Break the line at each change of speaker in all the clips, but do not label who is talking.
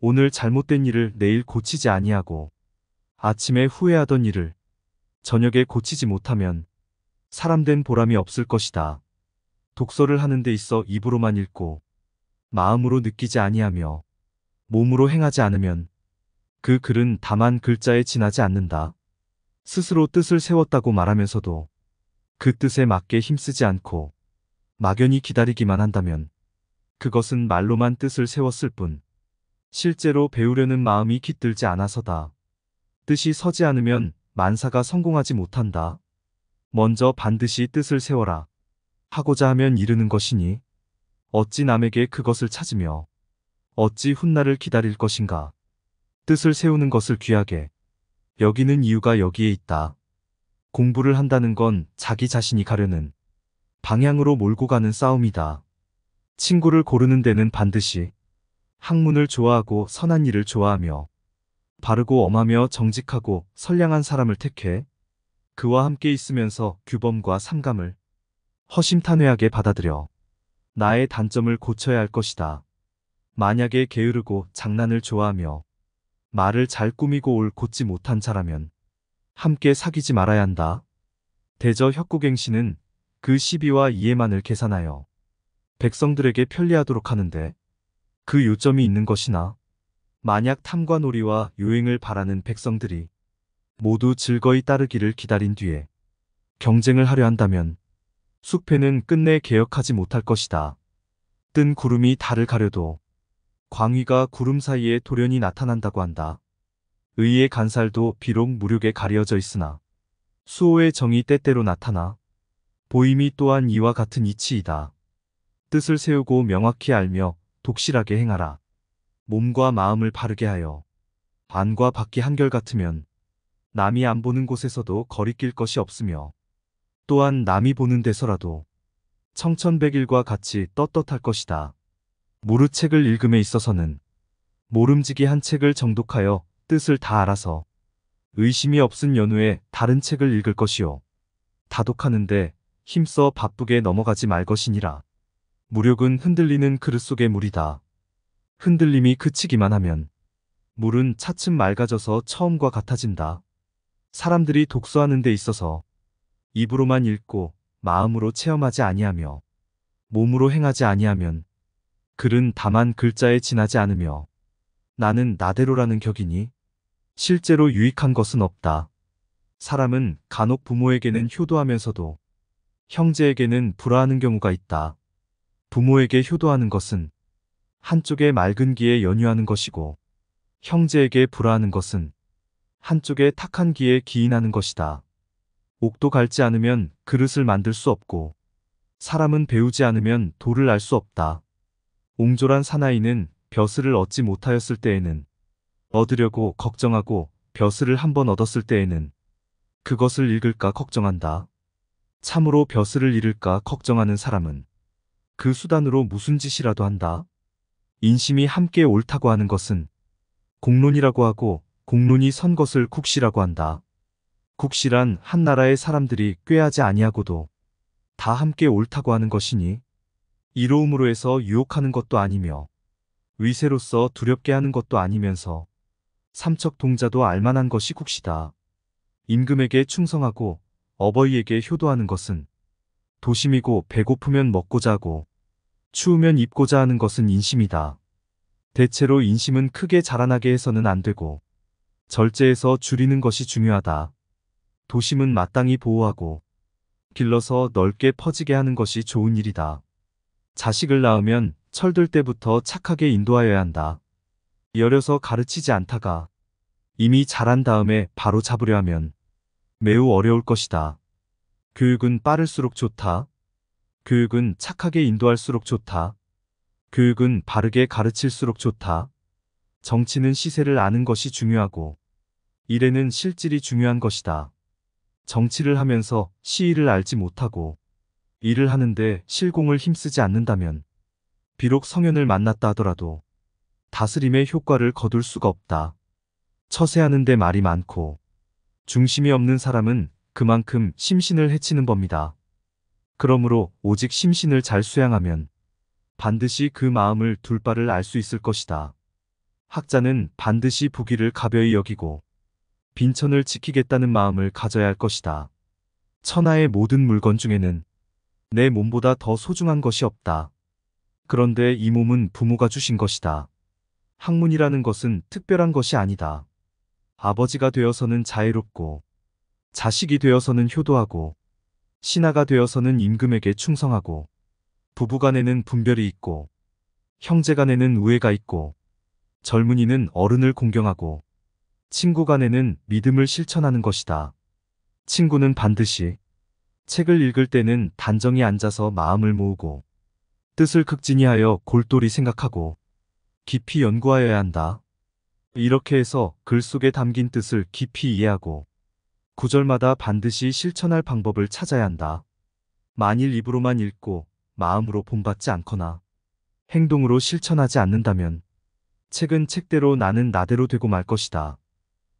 오늘 잘못된 일을 내일 고치지 아니하고 아침에 후회하던 일을 저녁에 고치지 못하면 사람된 보람이 없을 것이다. 독서를 하는 데 있어 입으로만 읽고 마음으로 느끼지 아니하며 몸으로 행하지 않으면 그 글은 다만 글자에 지나지 않는다. 스스로 뜻을 세웠다고 말하면서도 그 뜻에 맞게 힘쓰지 않고 막연히 기다리기만 한다면 그것은 말로만 뜻을 세웠을 뿐 실제로 배우려는 마음이 깃들지 않아서다. 뜻이 서지 않으면 만사가 성공하지 못한다. 먼저 반드시 뜻을 세워라. 하고자 하면 이르는 것이니 어찌 남에게 그것을 찾으며 어찌 훗날을 기다릴 것인가. 뜻을 세우는 것을 귀하게 여기는 이유가 여기에 있다. 공부를 한다는 건 자기 자신이 가려는 방향으로 몰고 가는 싸움이다. 친구를 고르는 데는 반드시 학문을 좋아하고 선한 일을 좋아하며 바르고 엄하며 정직하고 선량한 사람을 택해 그와 함께 있으면서 규범과 삼감을 허심탄회하게 받아들여 나의 단점을 고쳐야 할 것이다. 만약에 게으르고 장난을 좋아하며 말을 잘 꾸미고 올 곧지 못한 자라면 함께 사귀지 말아야 한다. 대저 혁국행시는 그 시비와 이해만을 계산하여 백성들에게 편리하도록 하는데 그 요점이 있는 것이나 만약 탐과 놀이와 요행을 바라는 백성들이 모두 즐거이 따르기를 기다린 뒤에 경쟁을 하려 한다면 숲에는 끝내 개혁하지 못할 것이다. 뜬 구름이 달을 가려도 광위가 구름 사이에 돌연히 나타난다고 한다. 의의 간살도 비록 무력에 가려져 있으나 수호의 정이 때때로 나타나 보임이 또한 이와 같은 이치이다. 뜻을 세우고 명확히 알며 독실하게 행하라. 몸과 마음을 바르게 하여 안과 밖이 한결같으면 남이 안 보는 곳에서도 거리낄 것이 없으며 또한 남이 보는 데서라도 청천백일과 같이 떳떳할 것이다. 무릇책을 읽음에 있어서는 모름지기 한 책을 정독하여 뜻을 다 알아서 의심이 없은 연후에 다른 책을 읽을 것이요. 다독하는데 힘써 바쁘게 넘어가지 말 것이니라. 무력은 흔들리는 그릇 속의 물이다. 흔들림이 그치기만 하면 물은 차츰 맑아져서 처음과 같아진다. 사람들이 독서하는 데 있어서 입으로만 읽고 마음으로 체험하지 아니하며 몸으로 행하지 아니하면 글은 다만 글자에 지나지 않으며 나는 나대로라는 격이니 실제로 유익한 것은 없다. 사람은 간혹 부모에게는 효도하면서도 형제에게는 불화하는 경우가 있다. 부모에게 효도하는 것은 한쪽의 맑은 기에 연유하는 것이고 형제에게 불화하는 것은 한쪽의 탁한 기에 기인하는 것이다. 옥도 갈지 않으면 그릇을 만들 수 없고 사람은 배우지 않으면 도를 알 수 없다. 옹졸한 사나이는 벼슬을 얻지 못하였을 때에는 얻으려고 걱정하고 벼슬을 한번 얻었을 때에는 그것을 잃을까 걱정한다. 참으로 벼슬을 잃을까 걱정하는 사람은 그 수단으로 무슨 짓이라도 한다. 인심이 함께 옳다고 하는 것은 공론이라고 하고 공론이 선 것을 국시라고 한다. 국시란 한 나라의 사람들이 꾀하지 아니하고도 다 함께 옳다고 하는 것이니 이로움으로 해서 유혹하는 것도 아니며 위세로서 두렵게 하는 것도 아니면서 삼척 동자도 알만한 것이 국시다. 임금에게 충성하고 어버이에게 효도하는 것은 도심이고 배고프면 먹고자 하고 추우면 입고자 하는 것은 인심이다. 대체로 인심은 크게 자라나게 해서는 안 되고 절제해서 줄이는 것이 중요하다. 도심은 마땅히 보호하고 길러서 넓게 퍼지게 하는 것이 좋은 일이다. 자식을 낳으면 철들 때부터 착하게 인도하여야 한다. 여려서 가르치지 않다가 이미 자란 다음에 바로 잡으려 하면 매우 어려울 것이다. 교육은 빠를수록 좋다. 교육은 착하게 인도할수록 좋다. 교육은 바르게 가르칠수록 좋다. 정치는 시세를 아는 것이 중요하고 일에는 실질이 중요한 것이다. 정치를 하면서 시일을 알지 못하고 일을 하는데 실공을 힘쓰지 않는다면 비록 성현을 만났다 하더라도 다스림의 효과를 거둘 수가 없다. 처세하는데 말이 많고 중심이 없는 사람은 그만큼 심신을 해치는 법이다. 그러므로 오직 심신을 잘 수양하면 반드시 그 마음을 둘 바를 알 수 있을 것이다. 학자는 반드시 부귀를 가벼이 여기고 빈천을 지키겠다는 마음을 가져야 할 것이다. 천하의 모든 물건 중에는 내 몸보다 더 소중한 것이 없다. 그런데 이 몸은 부모가 주신 것이다. 학문이라는 것은 특별한 것이 아니다. 아버지가 되어서는 자애롭고, 자식이 되어서는 효도하고, 신하가 되어서는 임금에게 충성하고, 부부간에는 분별이 있고, 형제간에는 우애가 있고, 젊은이는 어른을 공경하고, 친구간에는 믿음을 실천하는 것이다. 친구는 반드시 책을 읽을 때는 단정히 앉아서 마음을 모으고, 뜻을 극진히하여 골똘히 생각하고, 깊이 연구하여야 한다. 이렇게 해서 글 속에 담긴 뜻을 깊이 이해하고, 구절마다 반드시 실천할 방법을 찾아야 한다. 만일 입으로만 읽고 마음으로 본받지 않거나 행동으로 실천하지 않는다면 책은 책대로 나는 나대로 되고 말 것이다.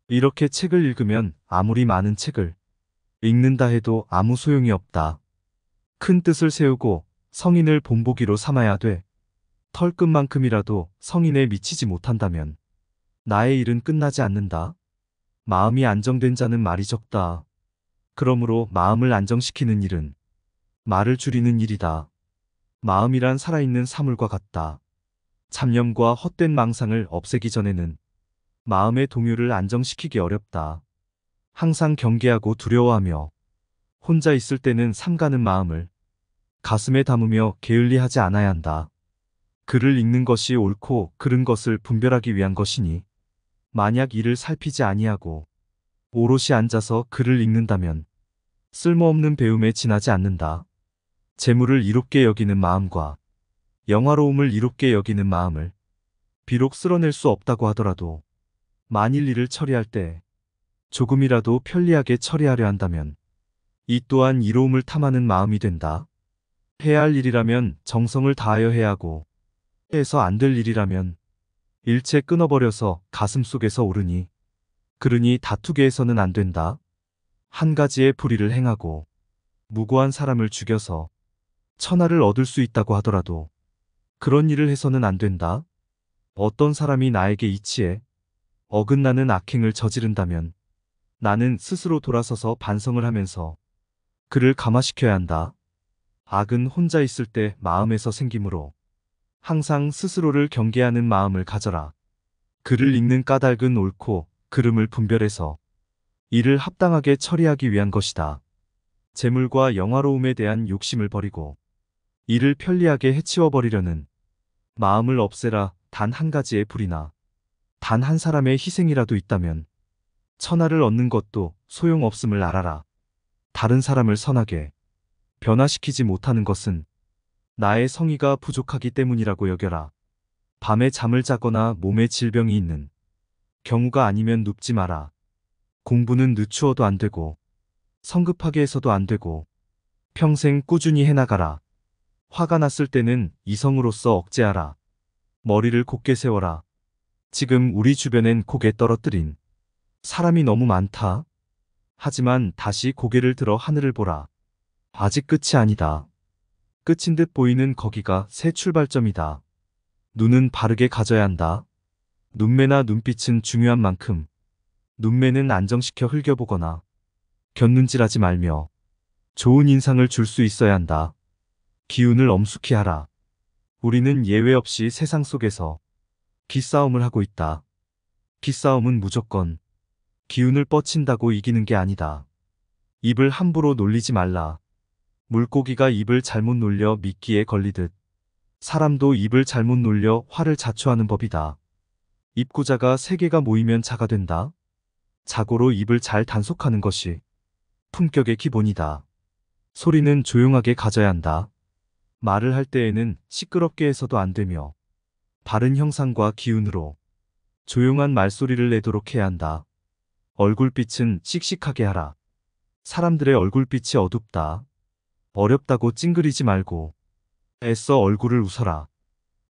이렇게 책을 읽으면 아무리 많은 책을 읽는다 해도 아무 소용이 없다. 큰 뜻을 세우고 성인을 본보기로 삼아야 돼. 털끝만큼이라도 성인에 미치지 못한다면 나의 일은 끝나지 않는다. 마음이 안정된 자는 말이 적다. 그러므로 마음을 안정시키는 일은 말을 줄이는 일이다. 마음이란 살아있는 사물과 같다. 잡념과 헛된 망상을 없애기 전에는 마음의 동요를 안정시키기 어렵다. 항상 경계하고 두려워하며 혼자 있을 때는 삼가는 마음을 가슴에 담으며 게을리하지 않아야 한다. 글을 읽는 것이 옳고 그른 것을 분별하기 위한 것이니 만약 이를 살피지 아니하고 오롯이 앉아서 글을 읽는다면 쓸모없는 배움에 지나지 않는다. 재물을 이롭게 여기는 마음과 영화로움을 이롭게 여기는 마음을 비록 쓸어낼 수 없다고 하더라도 만일 일을 처리할 때 조금이라도 편리하게 처리하려 한다면 이 또한 이로움을 탐하는 마음이 된다. 해야 할 일이라면 정성을 다하여 해야 하고 해서 안 될 일이라면 일체 끊어버려서 가슴 속에서 오르니 그러니 다투게 해서는 안 된다. 한 가지의 불의를 행하고 무고한 사람을 죽여서 천하를 얻을 수 있다고 하더라도 그런 일을 해서는 안 된다. 어떤 사람이 나에게 이치해 어긋나는 악행을 저지른다면 나는 스스로 돌아서서 반성을 하면서 그를 감화시켜야 한다. 악은 혼자 있을 때 마음에서 생기므로 항상 스스로를 경계하는 마음을 가져라. 글을 읽는 까닭은 옳고 그름을 분별해서 이를 합당하게 처리하기 위한 것이다. 재물과 영화로움에 대한 욕심을 버리고 이를 편리하게 해치워버리려는 마음을 없애라. 단 한 가지의 불이나 단 한 사람의 희생이라도 있다면 천하를 얻는 것도 소용없음을 알아라. 다른 사람을 선하게 변화시키지 못하는 것은 나의 성의가 부족하기 때문이라고 여겨라. 밤에 잠을 자거나 몸에 질병이 있는 경우가 아니면 눕지 마라. 공부는 늦추어도 안 되고 성급하게 해서도 안 되고 평생 꾸준히 해나가라. 화가 났을 때는 이성으로서 억제하라. 머리를 곧게 세워라. 지금 우리 주변엔 고개 떨어뜨린 사람이 너무 많다. 하지만 다시 고개를 들어 하늘을 보라. 아직 끝이 아니다. 끝인 듯 보이는 거기가 새 출발점이다. 눈은 바르게 가져야 한다. 눈매나 눈빛은 중요한 만큼 눈매는 안정시켜 흘겨보거나 곁눈질하지 말며 좋은 인상을 줄 수 있어야 한다. 기운을 엄숙히 하라. 우리는 예외 없이 세상 속에서 기싸움을 하고 있다. 기싸움은 무조건 기운을 뻗친다고 이기는 게 아니다. 입을 함부로 놀리지 말라. 물고기가 입을 잘못 놀려 미끼에 걸리듯 사람도 입을 잘못 놀려 화를 자초하는 법이다. 입구자가 세 개가 모이면 자가 된다. 자고로 입을 잘 단속하는 것이 품격의 기본이다. 소리는 조용하게 가져야 한다. 말을 할 때에는 시끄럽게 해서도 안 되며 바른 형상과 기운으로 조용한 말소리를 내도록 해야 한다. 얼굴빛은 씩씩하게 하라. 사람들의 얼굴빛이 어둡다. 어렵다고 찡그리지 말고 애써 얼굴을 웃어라.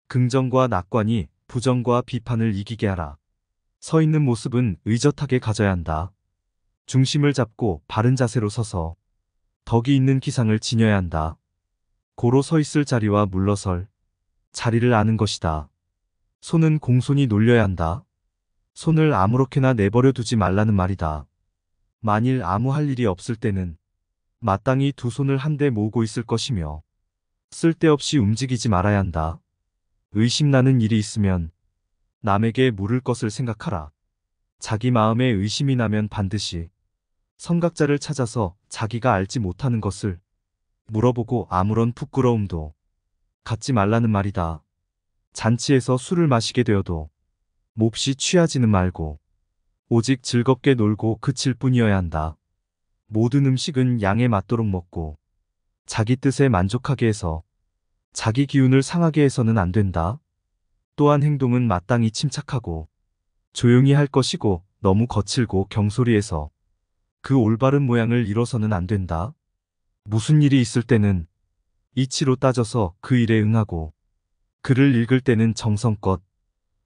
긍정과 낙관이 부정과 비판을 이기게 하라. 서 있는 모습은 의젓하게 가져야 한다. 중심을 잡고 바른 자세로 서서 덕이 있는 기상을 지녀야 한다. 고로 서 있을 자리와 물러설 자리를 아는 것이다. 손은 공손히 놀려야 한다. 손을 아무렇게나 내버려 두지 말라는 말이다. 만일 아무 할 일이 없을 때는 마땅히 두 손을 한데 모으고 있을 것이며 쓸데없이 움직이지 말아야 한다. 의심나는 일이 있으면 남에게 물을 것을 생각하라. 자기 마음에 의심이 나면 반드시 선각자를 찾아서 자기가 알지 못하는 것을 물어보고 아무런 부끄러움도 갖지 말라는 말이다. 잔치에서 술을 마시게 되어도 몹시 취하지는 말고 오직 즐겁게 놀고 그칠 뿐이어야 한다. 모든 음식은 양에 맞도록 먹고 자기 뜻에 만족하게 해서 자기 기운을 상하게 해서는 안 된다. 또한 행동은 마땅히 침착하고 조용히 할 것이고 너무 거칠고 경솔히해서 그 올바른 모양을 잃어서는 안 된다. 무슨 일이 있을 때는 이치로 따져서 그 일에 응하고 글을 읽을 때는 정성껏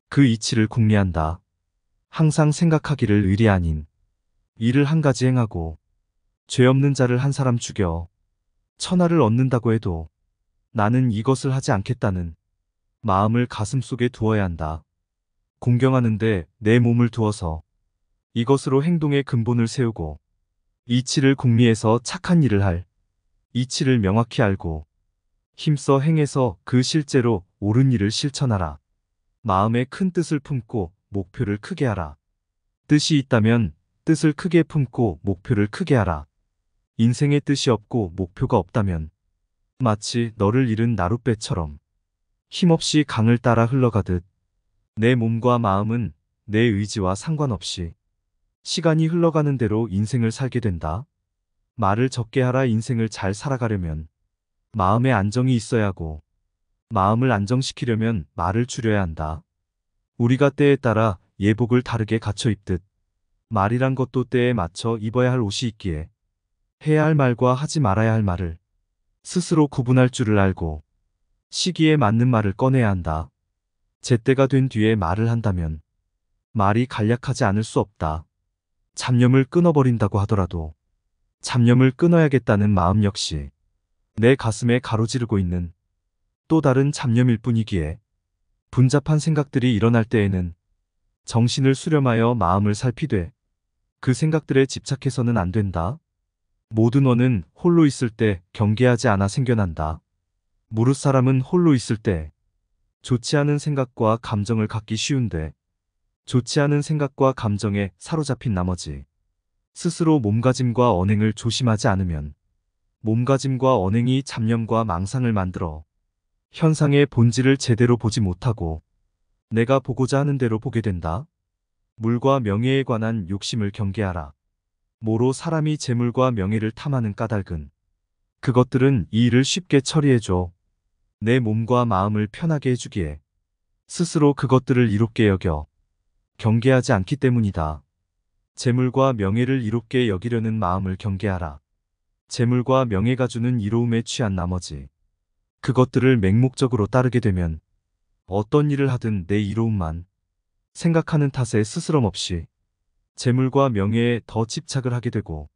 그 이치를 궁리한다. 항상 생각하기를 의리 아닌 일을 한 가지 행하고 죄 없는 자를 한 사람 죽여 천하를 얻는다고 해도 나는 이것을 하지 않겠다는 마음을 가슴속에 두어야 한다. 공경하는데 내 몸을 두어서 이것으로 행동의 근본을 세우고 이치를 궁리해서 착한 일을 할 이치를 명확히 알고 힘써 행해서 그 실제로 옳은 일을 실천하라. 마음에 큰 뜻을 품고 목표를 크게 하라. 뜻이 있다면 뜻을 크게 품고 목표를 크게 하라. 인생에 뜻이 없고 목표가 없다면 마치 너를 잃은 나룻배처럼 힘없이 강을 따라 흘러가듯 내 몸과 마음은 내 의지와 상관없이 시간이 흘러가는 대로 인생을 살게 된다. 말을 적게 하라. 인생을 잘 살아가려면 마음에 안정이 있어야 하고 마음을 안정시키려면 말을 줄여야 한다. 우리가 때에 따라 예복을 다르게 갖춰 입듯 말이란 것도 때에 맞춰 입어야 할 옷이 있기에 해야 할 말과 하지 말아야 할 말을 스스로 구분할 줄을 알고 시기에 맞는 말을 꺼내야 한다. 제때가 된 뒤에 말을 한다면 말이 간략하지 않을 수 없다. 잡념을 끊어버린다고 하더라도 잡념을 끊어야겠다는 마음 역시 내 가슴에 가로지르고 있는 또 다른 잡념일 뿐이기에 분잡한 생각들이 일어날 때에는 정신을 수렴하여 마음을 살피되 그 생각들에 집착해서는 안 된다. 모든 원은 홀로 있을 때 경계하지 않아 생겨난다. 무릇 사람은 홀로 있을 때 좋지 않은 생각과 감정을 갖기 쉬운데 좋지 않은 생각과 감정에 사로잡힌 나머지 스스로 몸가짐과 언행을 조심하지 않으면 몸가짐과 언행이 잡념과 망상을 만들어 현상의 본질을 제대로 보지 못하고 내가 보고자 하는 대로 보게 된다. 물과 명예에 관한 욕심을 경계하라. 모로 사람이 재물과 명예를 탐하는 까닭은 그것들은 이 일을 쉽게 처리해줘 내 몸과 마음을 편하게 해주기에 스스로 그것들을 이롭게 여겨 경계하지 않기 때문이다. 재물과 명예를 이롭게 여기려는 마음을 경계하라. 재물과 명예가 주는 이로움에 취한 나머지 그것들을 맹목적으로 따르게 되면 어떤 일을 하든 내 이로움만 생각하는 탓에 스스럼 없이 재물과 명예에 더 집착을 하게 되고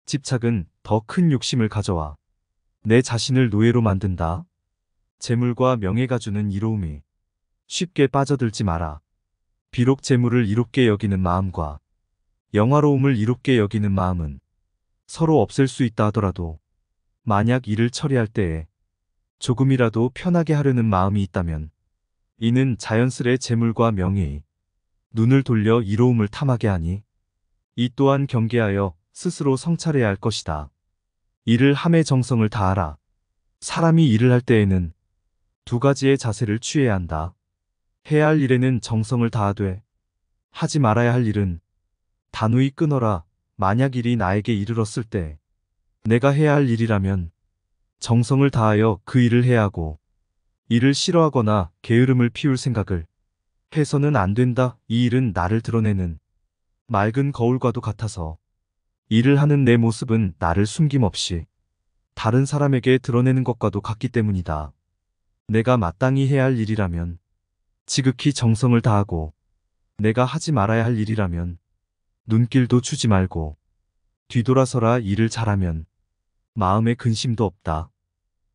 집착은 더 큰 욕심을 가져와 내 자신을 노예로 만든다. 재물과 명예가 주는 이로움이 쉽게 빠져들지 마라. 비록 재물을 이롭게 여기는 마음과 영화로움을 이롭게 여기는 마음은 서로 없앨 수 있다 하더라도 만약 일을 처리할 때에 조금이라도 편하게 하려는 마음이 있다면 이는 자연스레 재물과 명예의 눈을 돌려 이로움을 탐하게 하니 이 또한 경계하여 스스로 성찰해야 할 것이다. 일을 함에 정성을 다하라. 사람이 일을 할 때에는 두 가지의 자세를 취해야 한다. 해야 할 일에는 정성을 다하되 하지 말아야 할 일은 단호히 끊어라. 만약 일이 나에게 이르렀을 때 내가 해야 할 일이라면 정성을 다하여 그 일을 해야 하고 일을 싫어하거나 게으름을 피울 생각을 해서는 안 된다. 이 일은 나를 드러내는 맑은 거울과도 같아서 일을 하는 내 모습은 나를 숨김없이 다른 사람에게 드러내는 것과도 같기 때문이다. 내가 마땅히 해야 할 일이라면 지극히 정성을 다하고 내가 하지 말아야 할 일이라면 눈길도 주지 말고 뒤돌아서라. 일을 잘하면 마음에 근심도 없다.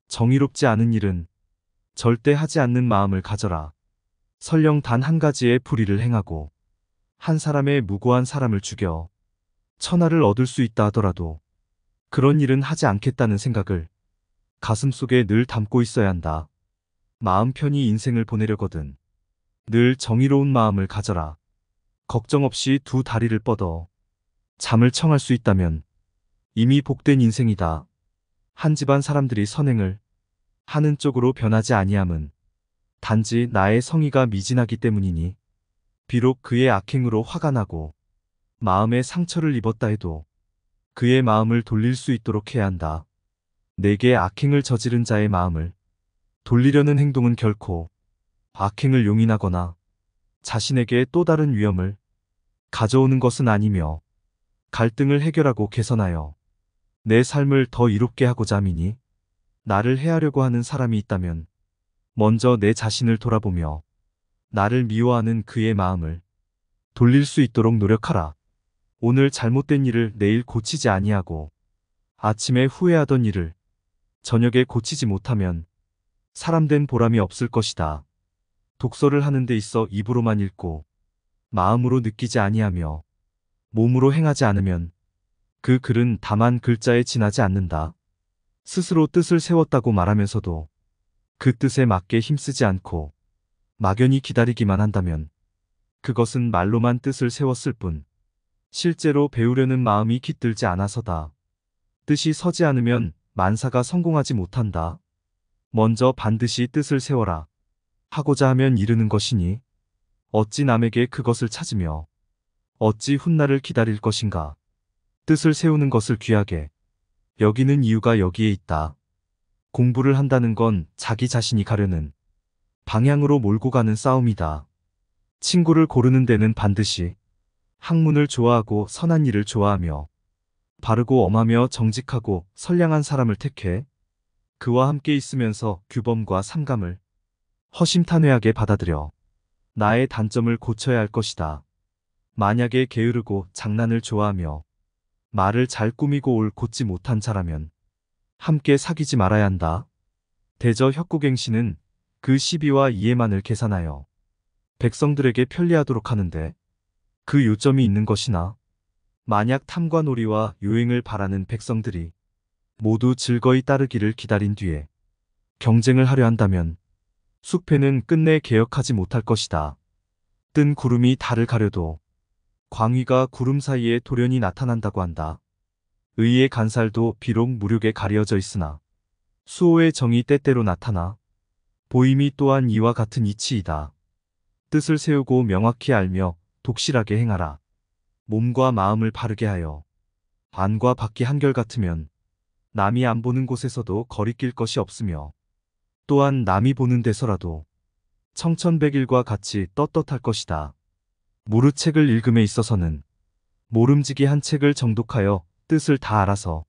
정의롭지 않은 일은 절대 하지 않는 마음을 가져라. 설령 단 한 가지의 불의를 행하고 한 사람의 무고한 사람을 죽여 천하를 얻을 수 있다 하더라도 그런 일은 하지 않겠다는 생각을 가슴속에 늘 담고 있어야 한다. 마음 편히 인생을 보내려거든 늘 정의로운 마음을 가져라. 걱정 없이 두 다리를 뻗어 잠을 청할 수 있다면 이미 복된 인생이다. 한 집안 사람들이 선행을 하는 쪽으로 변하지 아니함은 단지 나의 성의가 미진하기 때문이니 비록 그의 악행으로 화가 나고 마음에 상처를 입었다 해도 그의 마음을 돌릴 수 있도록 해야 한다. 내게 악행을 저지른 자의 마음을 돌리려는 행동은 결코 악행을 용인하거나 자신에게 또 다른 위험을 가져오는 것은 아니며 갈등을 해결하고 개선하여 내 삶을 더 이롭게 하고자 함이니 나를 해하려고 하는 사람이 있다면 먼저 내 자신을 돌아보며 나를 미워하는 그의 마음을 돌릴 수 있도록 노력하라. 오늘 잘못된 일을 내일 고치지 아니하고 아침에 후회하던 일을 저녁에 고치지 못하면 사람된 보람이 없을 것이다. 독서를 하는 데 있어 입으로만 읽고 마음으로 느끼지 아니하며 몸으로 행하지 않으면 그 글은 다만 글자에 지나지 않는다. 스스로 뜻을 세웠다고 말하면서도 그 뜻에 맞게 힘쓰지 않고 막연히 기다리기만 한다면 그것은 말로만 뜻을 세웠을 뿐 실제로 배우려는 마음이 깃들지 않아서다. 뜻이 서지 않으면 만사가 성공하지 못한다. 먼저 반드시 뜻을 세워라. 하고자 하면 이르는 것이니 어찌 남에게 그것을 찾으며 어찌 훗날을 기다릴 것인가. 뜻을 세우는 것을 귀하게 여기는 이유가 여기에 있다. 공부를 한다는 건 자기 자신이 가려는 방향으로 몰고 가는 싸움이다. 친구를 고르는 데는 반드시 학문을 좋아하고 선한 일을 좋아하며 바르고 엄하며 정직하고 선량한 사람을 택해 그와 함께 있으면서 규범과 삼감을 허심탄회하게 받아들여 나의 단점을 고쳐야 할 것이다. 만약에 게으르고 장난을 좋아하며 말을 잘 꾸미고 올 곧지 못한 자라면 함께 사귀지 말아야 한다. 대저 혁국행시는 그 시비와 이해만을 계산하여 백성들에게 편리하도록 하는데 그 요점이 있는 것이나 만약 탐과 놀이와 요행을 바라는 백성들이 모두 즐거이 따르기를 기다린 뒤에 경쟁을 하려 한다면 숲에는 끝내 개혁하지 못할 것이다. 뜬 구름이 달을 가려도 광위가 구름 사이에 돌연히 나타난다고 한다. 의의 간살도 비록 무력에 가려져 있으나 수호의 정이 때때로 나타나 보임이 또한 이와 같은 이치이다. 뜻을 세우고 명확히 알며 독실하게 행하라. 몸과 마음을 바르게 하여 안과 밖이 한결같으면 남이 안 보는 곳에서도 거리낄 것이 없으며 또한 남이 보는 데서라도 청천백일과 같이 떳떳할 것이다. 무르책을 읽음에 있어서는 모름지기 한 책을 정독하여 뜻을 다 알아서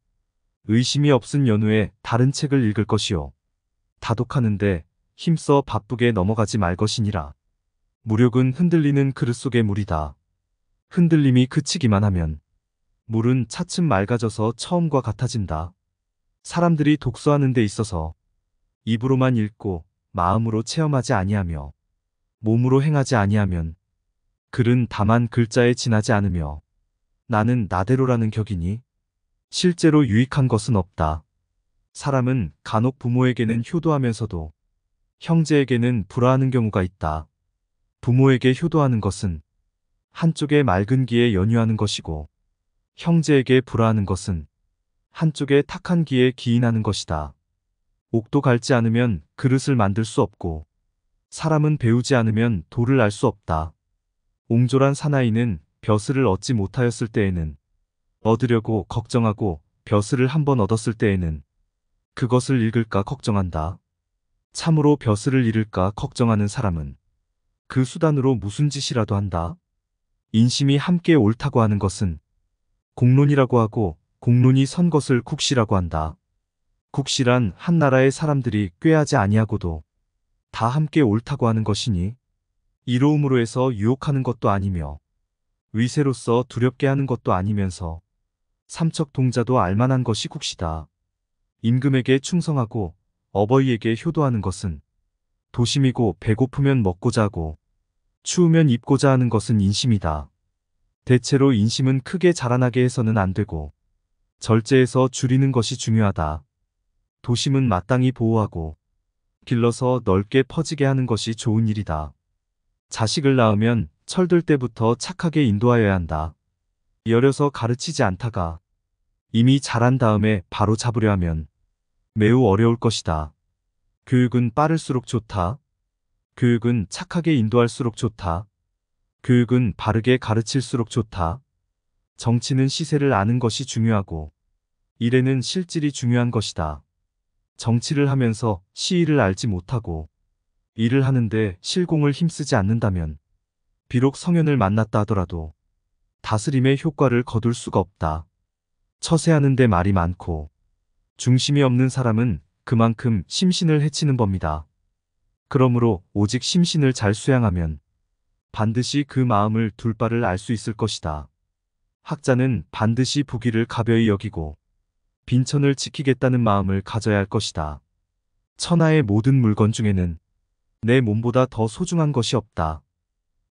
의심이 없은 연후에 다른 책을 읽을 것이요. 다독하는데 힘써 바쁘게 넘어가지 말 것이니라. 무력은 흔들리는 그릇 속의 물이다. 흔들림이 그치기만 하면 물은 차츰 맑아져서 처음과 같아진다. 사람들이 독서하는 데 있어서 입으로만 읽고 마음으로 체험하지 아니하며 몸으로 행하지 아니하면 글은 다만 글자에 지나지 않으며 나는 나대로라는 격이니 실제로 유익한 것은 없다. 사람은 간혹 부모에게는 효도하면서도 형제에게는 불화하는 경우가 있다. 부모에게 효도하는 것은 한쪽의 맑은 기에 연유하는 것이고 형제에게 불화하는 것은 한쪽의 탁한 기에 기인하는 것이다. 옥도 갈지 않으면 그릇을 만들 수 없고 사람은 배우지 않으면 도를 알 수 없다. 옹졸한 사나이는 벼슬을 얻지 못하였을 때에는 얻으려고 걱정하고 벼슬을 한번 얻었을 때에는 그것을 잃을까 걱정한다. 참으로 벼슬을 잃을까 걱정하는 사람은 그 수단으로 무슨 짓이라도 한다. 인심이 함께 옳다고 하는 것은 공론이라고 하고 공론이 선 것을 국시라고 한다. 국시란 한 나라의 사람들이 꾀하지 아니하고도 다 함께 옳다고 하는 것이니 이로움으로 해서 유혹하는 것도 아니며 위세로서 두렵게 하는 것도 아니면서 삼척 동자도 알만한 것이 국시다. 임금에게 충성하고 어버이에게 효도하는 것은 도심이고 배고프면 먹고 자고 추우면 입고자 하는 것은 인심이다. 대체로 인심은 크게 자라나게 해서는 안 되고 절제해서 줄이는 것이 중요하다. 도심은 마땅히 보호하고 길러서 넓게 퍼지게 하는 것이 좋은 일이다. 자식을 낳으면 철들 때부터 착하게 인도하여야 한다. 여려서 가르치지 않다가 이미 자란 다음에 바로 잡으려 하면 매우 어려울 것이다. 교육은 빠를수록 좋다. 교육은 착하게 인도할수록 좋다. 교육은 바르게 가르칠수록 좋다. 정치는 시세를 아는 것이 중요하고 일에는 실질이 중요한 것이다. 정치를 하면서 시일을 알지 못하고 일을 하는데 실공을 힘쓰지 않는다면 비록 성현을 만났다 하더라도 다스림의 효과를 거둘 수가 없다. 처세하는데 말이 많고 중심이 없는 사람은 그만큼 심신을 해치는 법이다. 그러므로 오직 심신을 잘 수양하면 반드시 그 마음을 둘 바를 알 수 있을 것이다. 학자는 반드시 부귀를 가벼이 여기고 빈천을 지키겠다는 마음을 가져야 할 것이다. 천하의 모든 물건 중에는 내 몸보다 더 소중한 것이 없다.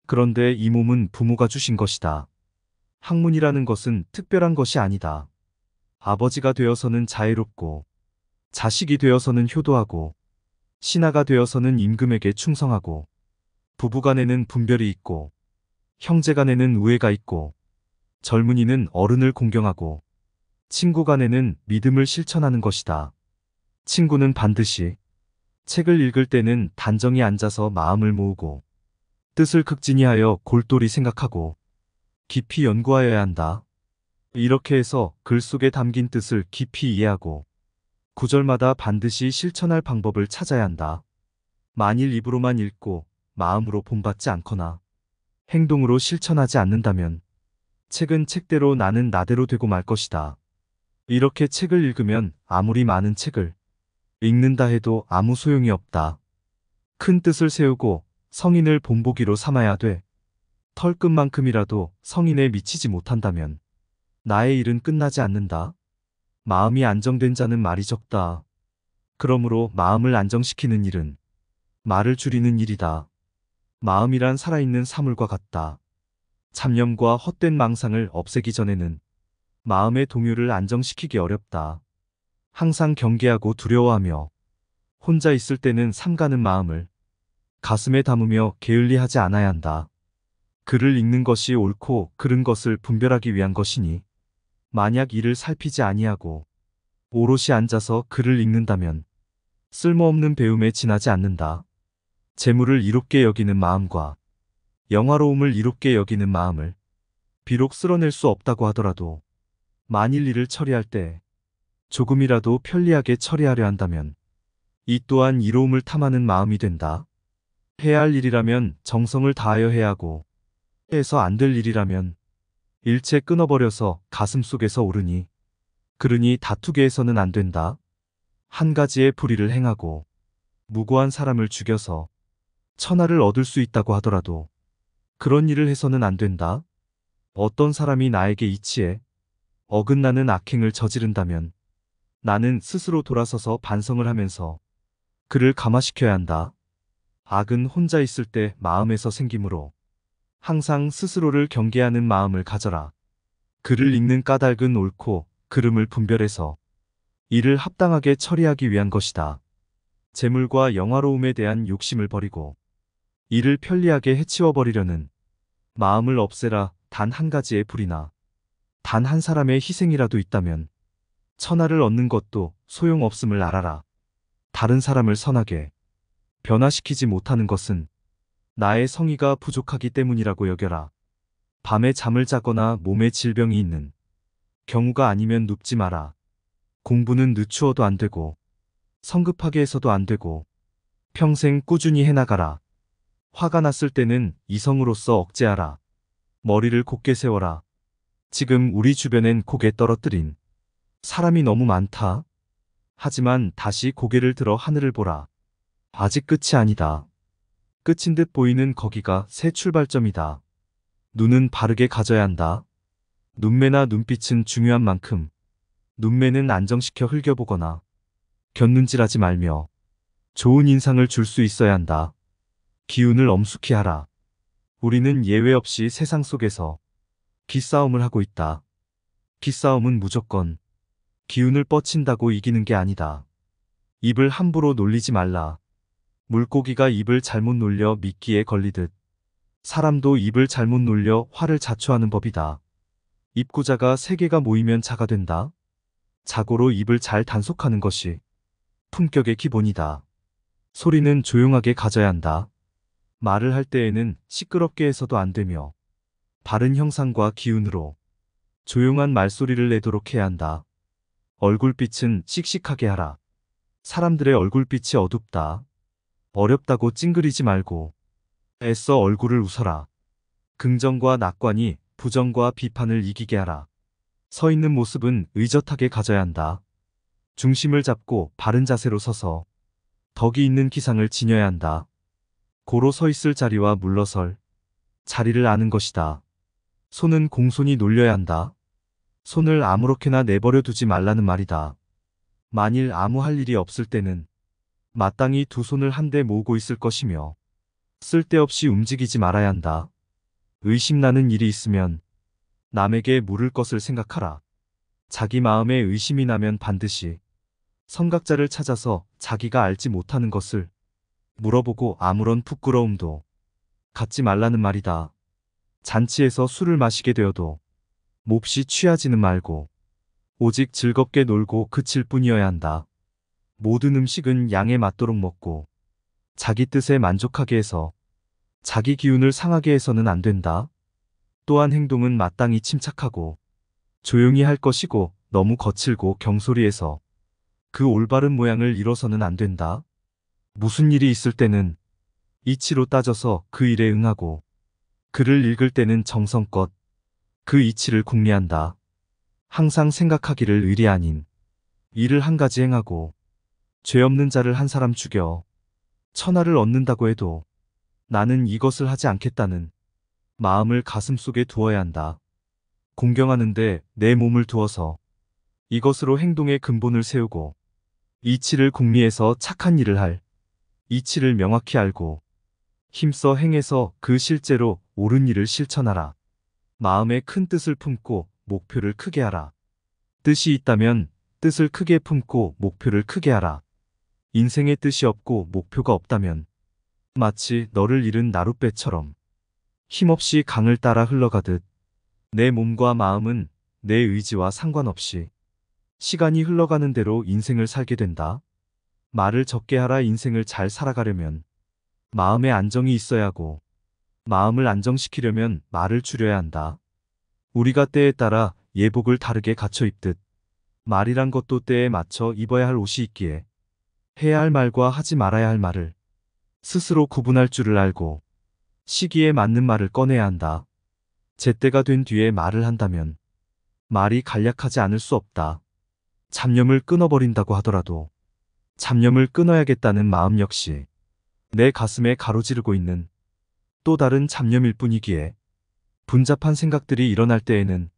그런데 이 몸은 부모가 주신 것이다. 학문이라는 것은 특별한 것이 아니다. 아버지가 되어서는 자애롭고 자식이 되어서는 효도하고 신하가 되어서는 임금에게 충성하고 부부간에는 분별이 있고 형제간에는 우애가 있고 젊은이는 어른을 공경하고 친구간에는 믿음을 실천하는 것이다. 친구는 반드시 책을 읽을 때는 단정히 앉아서 마음을 모으고 뜻을 극진히하여 골똘히 생각하고 깊이 연구하여야 한다. 이렇게 해서 글 속에 담긴 뜻을 깊이 이해하고 구절마다 반드시 실천할 방법을 찾아야 한다. 만일 입으로만 읽고 마음으로 본받지 않거나 행동으로 실천하지 않는다면 책은 책대로 나는 나대로 되고 말 것이다. 이렇게 책을 읽으면 아무리 많은 책을 읽는다 해도 아무 소용이 없다. 큰 뜻을 세우고 성인을 본보기로 삼아야 돼. 털끝만큼이라도 성인에 미치지 못한다면 나의 일은 끝나지 않는다. 마음이 안정된 자는 말이 적다. 그러므로 마음을 안정시키는 일은 말을 줄이는 일이다. 마음이란 살아있는 사물과 같다. 잡념과 헛된 망상을 없애기 전에는 마음의 동요를 안정시키기 어렵다. 항상 경계하고 두려워하며 혼자 있을 때는 삼가는 마음을 가슴에 담으며 게을리하지 않아야 한다. 글을 읽는 것이 옳고 그른 것을 분별하기 위한 것이니 만약 이를 살피지 아니하고 오롯이 앉아서 글을 읽는다면 쓸모없는 배움에 지나지 않는다. 재물을 이롭게 여기는 마음과 영화로움을 이롭게 여기는 마음을 비록 쓸어낼 수 없다고 하더라도 만일 일을 처리할 때 조금이라도 편리하게 처리하려 한다면 이 또한 이로움을 탐하는 마음이 된다. 해야 할 일이라면 정성을 다하여 해야 하고 해서 안 될 일이라면 일체 끊어버려서 가슴 속에서 오르니 그러니 다투게 해서는 안 된다. 한 가지의 불의를 행하고 무고한 사람을 죽여서 천하를 얻을 수 있다고 하더라도 그런 일을 해서는 안 된다. 어떤 사람이 나에게 이치해 어긋나는 악행을 저지른다면 나는 스스로 돌아서서 반성을 하면서 그를 감화시켜야 한다. 악은 혼자 있을 때 마음에서 생기므로 항상 스스로를 경계하는 마음을 가져라. 글을 읽는 까닭은 옳고 그름을 분별해서 이를 합당하게 처리하기 위한 것이다. 재물과 영화로움에 대한 욕심을 버리고 이를 편리하게 해치워버리려는 마음을 없애라. 단 한 가지의 불이나 단 한 사람의 희생이라도 있다면 천하를 얻는 것도 소용없음을 알아라. 다른 사람을 선하게 변화시키지 못하는 것은 나의 성의가 부족하기 때문이라고 여겨라. 밤에 잠을 자거나 몸에 질병이 있는 경우가 아니면 눕지 마라. 공부는 늦추어도 안 되고 성급하게 해서도 안 되고 평생 꾸준히 해나가라. 화가 났을 때는 이성으로서 억제하라. 머리를 곧게 세워라. 지금 우리 주변엔 고개 떨어뜨린 사람이 너무 많다. 하지만 다시 고개를 들어 하늘을 보라. 아직 끝이 아니다. 끝인 듯 보이는 거기가 새 출발점이다. 눈은 바르게 가져야 한다. 눈매나 눈빛은 중요한 만큼 눈매는 안정시켜 흘겨보거나 곁눈질하지 말며 좋은 인상을 줄 수 있어야 한다. 기운을 엄숙히 하라. 우리는 예외 없이 세상 속에서 기싸움을 하고 있다. 기싸움은 무조건 기운을 뻗친다고 이기는 게 아니다. 입을 함부로 놀리지 말라. 물고기가 입을 잘못 놀려 미끼에 걸리듯 사람도 입을 잘못 놀려 화를 자초하는 법이다. 입구자가 세 개가 모이면 자가 된다. 자고로 입을 잘 단속하는 것이 품격의 기본이다. 소리는 조용하게 가져야 한다. 말을 할 때에는 시끄럽게 해서도 안 되며 바른 형상과 기운으로 조용한 말소리를 내도록 해야 한다. 얼굴빛은 씩씩하게 하라. 사람들의 얼굴빛이 어둡다. 어렵다고 찡그리지 말고 애써 얼굴을 웃어라. 긍정과 낙관이 부정과 비판을 이기게 하라. 서 있는 모습은 의젓하게 가져야 한다. 중심을 잡고 바른 자세로 서서 덕이 있는 기상을 지녀야 한다. 고로 서 있을 자리와 물러설 자리를 아는 것이다. 손은 공손히 놀려야 한다. 손을 아무렇게나 내버려 두지 말라는 말이다. 만일 아무 할 일이 없을 때는 마땅히 두 손을 한데 모으고 있을 것이며 쓸데없이 움직이지 말아야 한다. 의심나는 일이 있으면 남에게 물을 것을 생각하라. 자기 마음에 의심이 나면 반드시 선각자를 찾아서 자기가 알지 못하는 것을 물어보고 아무런 부끄러움도 갖지 말라는 말이다. 잔치에서 술을 마시게 되어도 몹시 취하지는 말고 오직 즐겁게 놀고 그칠 뿐이어야 한다. 모든 음식은 양에 맞도록 먹고 자기 뜻에 만족하게 해서 자기 기운을 상하게 해서는 안 된다. 또한 행동은 마땅히 침착하고 조용히 할 것이고 너무 거칠고 경솔히해서 그 올바른 모양을 이뤄서는 안 된다. 무슨 일이 있을 때는 이치로 따져서 그 일에 응하고 글을 읽을 때는 정성껏 그 이치를 궁리한다. 항상 생각하기를 의리 아닌 일을 한 가지 행하고 죄 없는 자를 한 사람 죽여 천하를 얻는다고 해도 나는 이것을 하지 않겠다는 마음을 가슴속에 두어야 한다. 공경하는데 내 몸을 두어서 이것으로 행동의 근본을 세우고 이치를 궁리해서 착한 일을 할 이치를 명확히 알고 힘써 행해서 그 실제로 옳은 일을 실천하라. 마음에 큰 뜻을 품고 목표를 크게 하라. 뜻이 있다면 뜻을 크게 품고 목표를 크게 하라. 인생에 뜻이 없고 목표가 없다면 마치 너를 잃은 나룻배처럼 힘없이 강을 따라 흘러가듯 내 몸과 마음은 내 의지와 상관없이 시간이 흘러가는 대로 인생을 살게 된다. 말을 적게 하라. 인생을 잘 살아가려면 마음에 안정이 있어야 하고 마음을 안정시키려면 말을 줄여야 한다. 우리가 때에 따라 예복을 다르게 갖춰 입듯 말이란 것도 때에 맞춰 입어야 할 옷이 있기에 해야 할 말과 하지 말아야 할 말을 스스로 구분할 줄을 알고 시기에 맞는 말을 꺼내야 한다. 제때가 된 뒤에 말을 한다면 말이 간략하지 않을 수 없다. 잡념을 끊어버린다고 하더라도 잡념을 끊어야겠다는 마음 역시 내 가슴에 가로지르고 있는 또 다른 잡념일 뿐이기에 분잡한 생각들이 일어날 때에는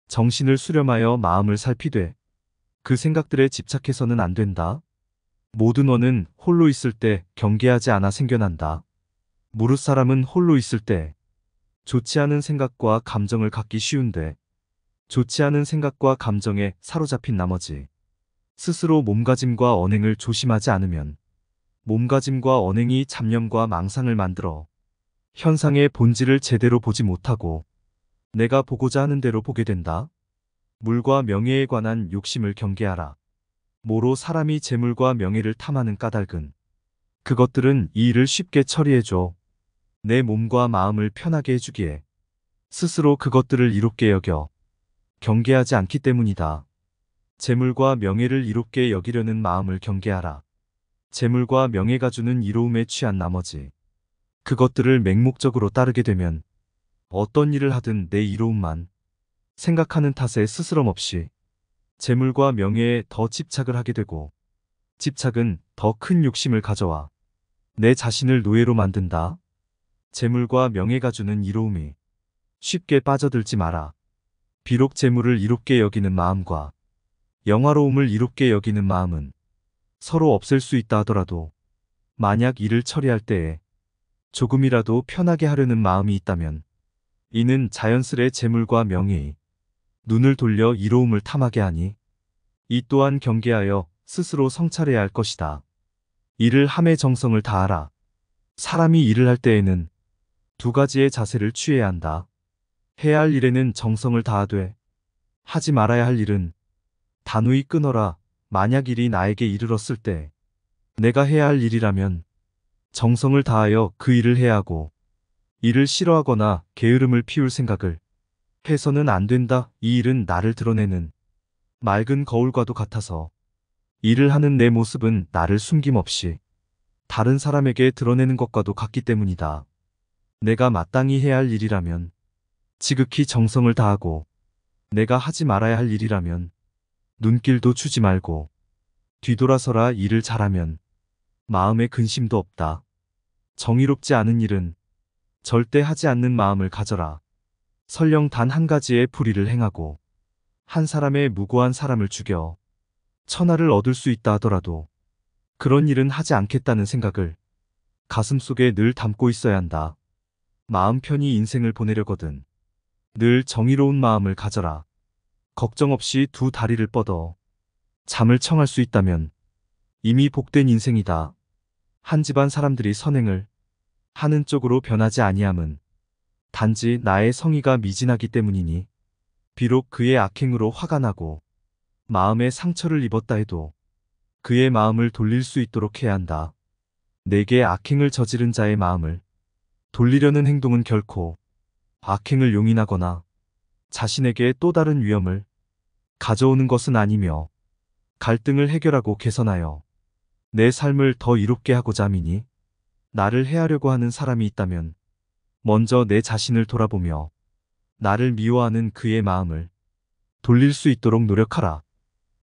정신을 수렴하여 마음을 살피되 그 생각들에 집착해서는 안 된다. 모든 원은 홀로 있을 때 경계하지 않아 생겨난다. 무릇 사람은 홀로 있을 때 좋지 않은 생각과 감정을 갖기 쉬운데 좋지 않은 생각과 감정에 사로잡힌 나머지 스스로 몸가짐과 언행을 조심하지 않으면 몸가짐과 언행이 잡념과 망상을 만들어 현상의 본질을 제대로 보지 못하고 내가 보고자 하는 대로 보게 된다. 물과 명예에 관한 욕심을 경계하라. 모로 사람이 재물과 명예를 탐하는 까닭은 그것들은 이 일을 쉽게 처리해줘 내 몸과 마음을 편하게 해주기에 스스로 그것들을 이롭게 여겨 경계하지 않기 때문이다. 재물과 명예를 이롭게 여기려는 마음을 경계하라. 재물과 명예가 주는 이로움에 취한 나머지 그것들을 맹목적으로 따르게 되면 어떤 일을 하든 내 이로움만 생각하는 탓에 스스럼 없이 재물과 명예에 더 집착을 하게 되고 집착은 더 큰 욕심을 가져와 내 자신을 노예로 만든다. 재물과 명예가 주는 이로움이 쉽게 빠져들지 마라. 비록 재물을 이롭게 여기는 마음과 영화로움을 이롭게 여기는 마음은 서로 없앨 수 있다 하더라도 만약 이를 처리할 때에 조금이라도 편하게 하려는 마음이 있다면 이는 자연스레 재물과 명예에 눈을 돌려 이로움을 탐하게 하니 이 또한 경계하여 스스로 성찰해야 할 것이다. 일을 함에 정성을 다하라. 사람이 일을 할 때에는 두 가지의 자세를 취해야 한다. 해야 할 일에는 정성을 다하되 하지 말아야 할 일은 단호히 끊어라. 만약 일이 나에게 이르렀을 때 내가 해야 할 일이라면 정성을 다하여 그 일을 해야 하고 일을 싫어하거나 게으름을 피울 생각을 해서는 안 된다. 이 일은 나를 드러내는 맑은 거울과도 같아서 일을 하는 내 모습은 나를 숨김없이 다른 사람에게 드러내는 것과도 같기 때문이다. 내가 마땅히 해야 할 일이라면 지극히 정성을 다하고 내가 하지 말아야 할 일이라면 눈길도 주지 말고 뒤돌아서라. 일을 잘하면 마음에 근심도 없다. 정의롭지 않은 일은 절대 하지 않는 마음을 가져라. 설령 단 한 가지의 불의를 행하고 한 사람의 무고한 사람을 죽여 천하를 얻을 수 있다 하더라도 그런 일은 하지 않겠다는 생각을 가슴속에 늘 담고 있어야 한다. 마음 편히 인생을 보내려거든 늘 정의로운 마음을 가져라. 걱정 없이 두 다리를 뻗어 잠을 청할 수 있다면 이미 복된 인생이다. 한 집안 사람들이 선행을 하는 쪽으로 변하지 아니함은 단지 나의 성의가 미진하기 때문이니 비록 그의 악행으로 화가 나고 마음에 상처를 입었다 해도 그의 마음을 돌릴 수 있도록 해야 한다. 내게 악행을 저지른 자의 마음을 돌리려는 행동은 결코 악행을 용인하거나 자신에게 또 다른 위험을 가져오는 것은 아니며 갈등을 해결하고 개선하여 내 삶을 더 이롭게 하고자 함이니 나를 해하려고 하는 사람이 있다면 먼저 내 자신을 돌아보며 나를 미워하는 그의 마음을 돌릴 수 있도록 노력하라.